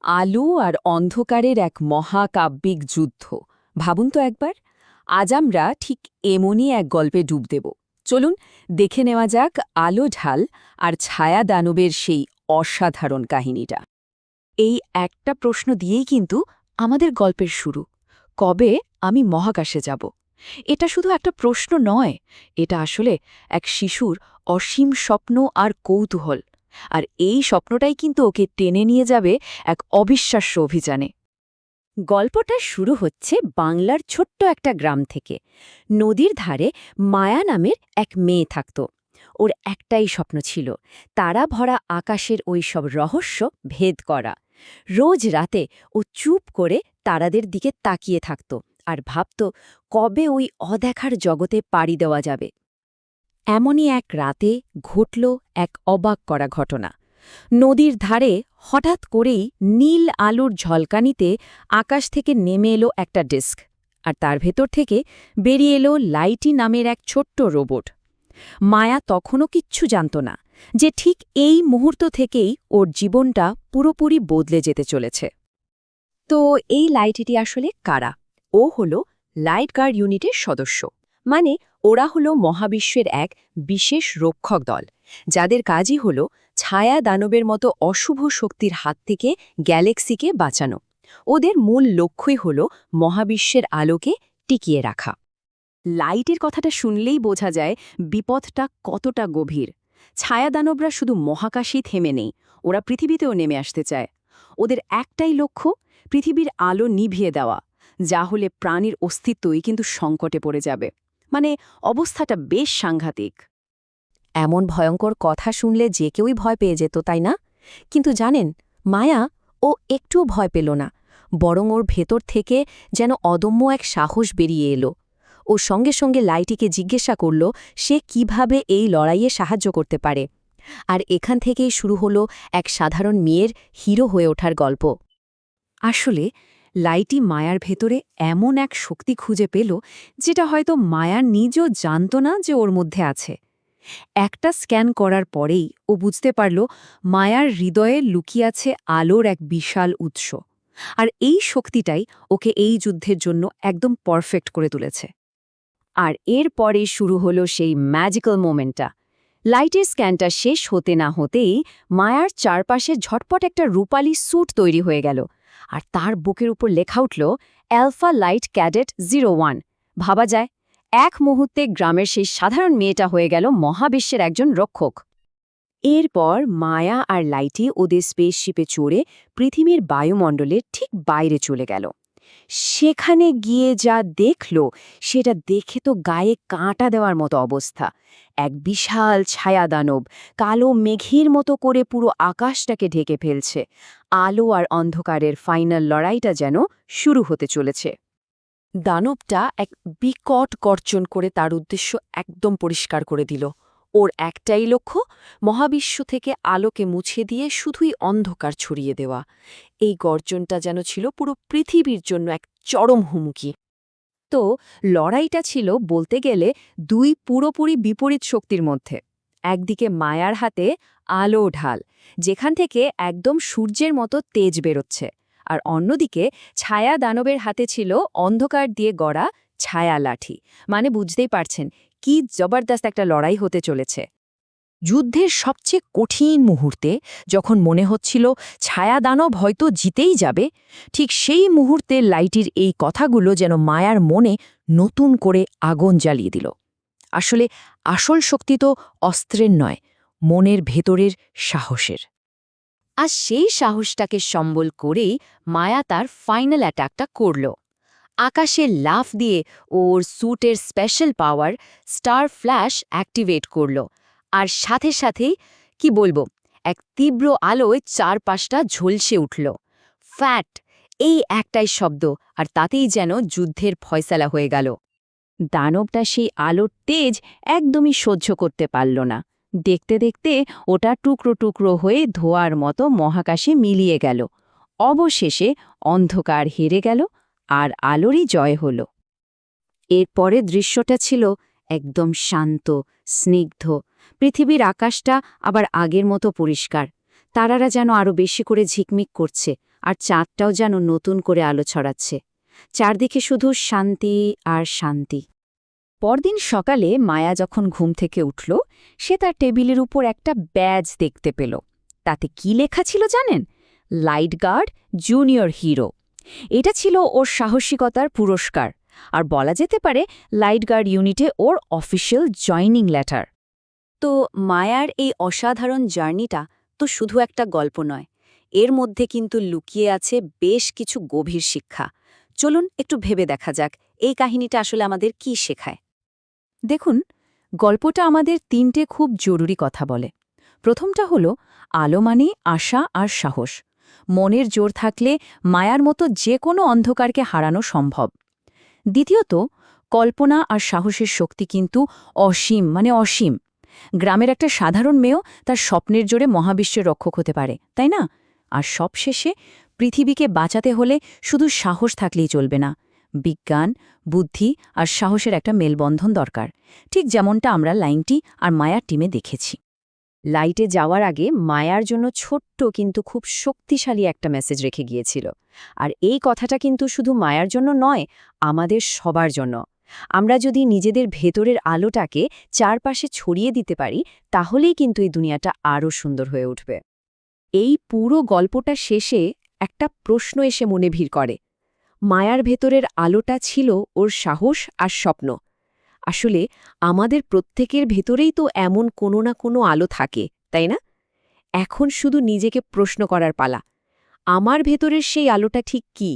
আলো আর অন্ধকারের এক মহাকাব্যিক যুদ্ধ। ভাবুন তো একবার, আজ আমরা ঠিক এমনই এক গল্পে ডুব দেব। চলুন দেখে নেওয়া যাক আলো ঢাল আর ছায়া দানবের সেই অসাধারণ কাহিনীটা। এই একটা প্রশ্ন দিয়েই কিন্তু আমাদের গল্পের শুরু। কবে আমি মহাকাশে যাব? এটা শুধু একটা প্রশ্ন নয়, এটা আসলে এক শিশুর অসীম স্বপ্ন আর কৌতূহল। আর এই স্বপ্নটাই কিন্তু ওকে টেনে নিয়ে যাবে এক অবিশ্বাস্য অভিযানে। গল্পটা শুরু হচ্ছে বাংলার ছোট্ট একটা গ্রাম থেকে। নদীর ধারে মায়া নামের এক মেয়ে থাকত। ওর একটাই স্বপ্ন ছিল, তারা ভরা আকাশের ওই সব রহস্য ভেদ করা। রোজ রাতে ও চুপ করে তারাদের দিকে তাকিয়ে থাকত আর ভাবত কবে ওই অদেখার জগতে পাড়ি দেওয়া যাবে। এমনই এক রাতে ঘটল এক অবাক করা ঘটনা। নদীর ধারে হঠাৎ করেই নীল আলোর ঝলকানিতে আকাশ থেকে নেমে এলো একটা ডিস্ক, আর তার ভেতর থেকে বেরিয়ে এলো লাইটি নামের এক ছোট্ট রোবট। মায়া তখনও কিচ্ছু জানত না যে ঠিক এই মুহূর্ত থেকেই ওর জীবনটা পুরোপুরি বদলে যেতে চলেছে। তো এই লাইটিটি আসলে কারা? ও হলো লাইট গার্ড ইউনিটের সদস্য। মানে ওরা হলো মহাবিশ্বের এক বিশেষ রক্ষক দল, যাদের কাজই হলো ছায়া দানবের মতো অশুভ শক্তির হাত থেকে গ্যালাক্সিকে বাঁচানো। ওদের মূল লক্ষ্যই হলো মহাবিশ্বের আলোকে টিকিয়ে রাখা। লাইটের কথাটা শুনলেই বোঝা যায় বিপদটা কতটা গভীর। ছায়াদানবরা শুধু মহাকাশেই থেমে নেই, ওরা পৃথিবীতেও নেমে আসতে চায়। ওদের একটাই লক্ষ্য, পৃথিবীর আলো নিভিয়ে দেওয়া, যা হলে প্রাণীর অস্তিত্বই কিন্তু সংকটে পড়ে যাবে। মানে অবস্থাটা বেশ সাংঘাতিক। এমন ভয়ঙ্কর কথা শুনলে যে কেউই ভয় পেয়ে যেত, তাই না? কিন্তু জানেন, মায়া ও একটুও ভয় পেল না, বরং ওর ভেতর থেকে যেন অদম্য এক সাহস বেরিয়ে এলো। ও সঙ্গে সঙ্গে লাইটিকে জিজ্ঞাসা করল সে কিভাবে এই লড়াইয়ে সাহায্য করতে পারে। আর এখান থেকেই শুরু হলো এক সাধারণ মেয়ের হিরো হয়ে ওঠার গল্প। আসলে লাইটি মায়ার ভেতরে এমন এক শক্তি খুঁজে পেল, যেটা হয়তো মায়া নিজও জানত না যে ওর মধ্যে আছে। একটা স্ক্যান করার পরেই ও বুঝতে পারল মায়ার হৃদয়ে লুকিয়ে আছে আলোর এক বিশাল উৎস। আর এই শক্তিটাই ওকে এই যুদ্ধের জন্য একদম পারফেক্ট করে তুলেছে। আর এরপরে শুরু হলো সেই ম্যাজিক্যাল মোমেন্টটা। লাইটের স্ক্যানটা শেষ হতে না হতেই মায়ার চারপাশে ঝটপট একটা রূপালী স্যুট তৈরি হয়ে গেল, আর তার বুকের উপর লেখা উঠল অ্যালফা লাইট ক্যাডেট 01। ভাবা যায়, এক মুহূর্তে গ্রামের সেই সাধারণ মেয়েটা হয়ে গেল মহাবিশ্বের একজন রক্ষক। এরপর মায়া আর লাইটি ওদের স্পেসশিপে চড়ে পৃথিবীর বায়ুমণ্ডলের ঠিক বাইরে চলে গেল। সেখানে গিয়ে যা দেখল, সেটা দেখে তো গায়ে কাঁটা দেওয়ার মতো অবস্থা। এক বিশাল ছায়াদানব কালো মেঘের মতো করে পুরো আকাশটাকে ঢেকে ফেলছে। আলো আর অন্ধকারের ফাইনাল লড়াইটা যেন শুরু হতে চলেছে। দানবটা এক বিকট গর্জন করে তার উদ্দেশ্য একদম পরিষ্কার করে দিল। ওর একটাই লক্ষ্য, মহাবিশ্ব থেকে আলোকে মুছে দিয়ে শুধুই অন্ধকার ছড়িয়ে দেওয়া। এই গর্জনটা যেন ছিল পুরো পৃথিবীর জন্য এক চরম হুমকি। তো লড়াইটা ছিল বলতে গেলে দুই পুরোপুরি বিপরীত শক্তির মধ্যে। একদিকে মায়ার হাতে আলো ঢাল, যেখান থেকে একদম সূর্যের মতো তেজ বেরোচ্ছে, আর অন্যদিকে ছায়া দানবের হাতে ছিল অন্ধকার দিয়ে গড়া ছায়া লাঠি। মানে বুঝতেই পারছেন কি জবরদস্ত একটা লড়াই হতে চলেছে। যুদ্ধের সবচেয়ে কঠিন মুহূর্তে, যখন মনে হচ্ছিল ছায়াদানব হয়তো জিতেই যাবে, ঠিক সেই মুহূর্তে লাইটির এই কথাগুলো যেন মায়ার মনে নতুন করে আগুন জ্বালিয়ে দিল। আসলে আসল শক্তি তো অস্ত্রের নয়, মনের ভেতরের সাহসের। আর সেই সাহসটাকে সম্বল করেই মায়া তার ফাইনাল অ্যাটাকটা করল। আকাশে লাফ দিয়ে ওর স্যুটের special power star flash activate করল, আর সাথে সাথেই কি বলবো, এক তীব্র আলোয় চারপাশটা ঝলসে উঠল। ফ্যাট, এই একটাই শব্দ, আর তাতেই যেন যুদ্ধের ফয়সালা হয়ে গেল। দানবটা সেই আলোর তেজ একদমই সহ্য করতে পারল না। দেখতে দেখতে ওটা টুকরো টুকরো হয়ে ধোঁয়ার মতো মহাকাশে মিলিয়ে গেল। অবশেষে অন্ধকার হেরে গেল আর আলোরই জয় হল। এরপরে দৃশ্যটা ছিল একদম শান্ত, স্নিগ্ধ। পৃথিবীর আকাশটা আবার আগের মতো পরিষ্কার। তারারা যেন আরও বেশি করে ঝিকমিক করছে, আর চাঁদটাও যেন নতুন করে আলো ছড়াচ্ছে। চারদিকে শুধু শান্তি আর শান্তি। পরদিন সকালে মায়া যখন ঘুম থেকে উঠল, সে তার টেবিলের উপর একটা ব্যাজ দেখতে পেল। তাতে কি লেখা ছিল জানেন? Light guard junior hero. এটা ছিল ওর সাহসিকতার পুরস্কার, আর বলা যেতে পারে লাইট গার্ড ইউনিটে ওর অফিসিয়াল জয়নিং লেটার। তো মায়ার এই অসাধারণ জার্নিটা তো শুধু একটা গল্প নয়, এর মধ্যে কিন্তু লুকিয়ে আছে বেশ কিছু গভীর শিক্ষা। চলুন একটু ভেবে দেখা যাক এই কাহিনীটা আসলে আমাদের কি শেখায়। দেখুন, গল্পটা আমাদের 3টে খুব জরুরি কথা বলে। প্রথমটা হলো আলো মানে আশা আর সাহস। মনের জোর থাকলে মায়ার মতো যে কোনো অন্ধকারকে হারানো সম্ভব। দ্বিতীয়ত, কল্পনা আর সাহসের শক্তি কিন্তু অসীম মানে অসীম। গ্রামের একটা সাধারণ মেয়েও তার স্বপ্নের জোরে মহাবিশ্বের রক্ষক হতে পারে, তাই না? আর সবশেষে, পৃথিবীকে বাঁচাতে হলে শুধু সাহস থাকলেই চলবে না, বিজ্ঞান, বুদ্ধি আর সাহসের একটা মেলবন্ধন দরকার, ঠিক যেমনটা আমরা লাইনটি আর মায়ার টিমে দেখেছি। লাইটে যাওয়ার আগে মায়ার জন্য ছোট্ট কিন্তু খুব শক্তিশালী একটা মেসেজ রেখে গিয়েছিল। আর এই কথাটা কিন্তু শুধু মায়ার জন্য নয়, আমাদের সবার জন্য। আমরা যদি নিজেদের ভেতরের আলোটাকে চারপাশে ছড়িয়ে দিতে পারি, তাহলেই কিন্তু এই দুনিয়াটা আরও সুন্দর হয়ে উঠবে। এই পুরো গল্পটা শেষে একটা প্রশ্ন এসে মনে ভিড় করে। মায়ার ভেতরের আলোটা ছিল ওর সাহস আর স্বপ্ন। আসলে আমাদের প্রত্যেকের ভেতরেই তো এমন কোনো না কোনো আলো থাকে, তাই না? এখন শুধু নিজেকে প্রশ্ন করার পালা, আমার ভেতরের সেই আলোটা ঠিক কী?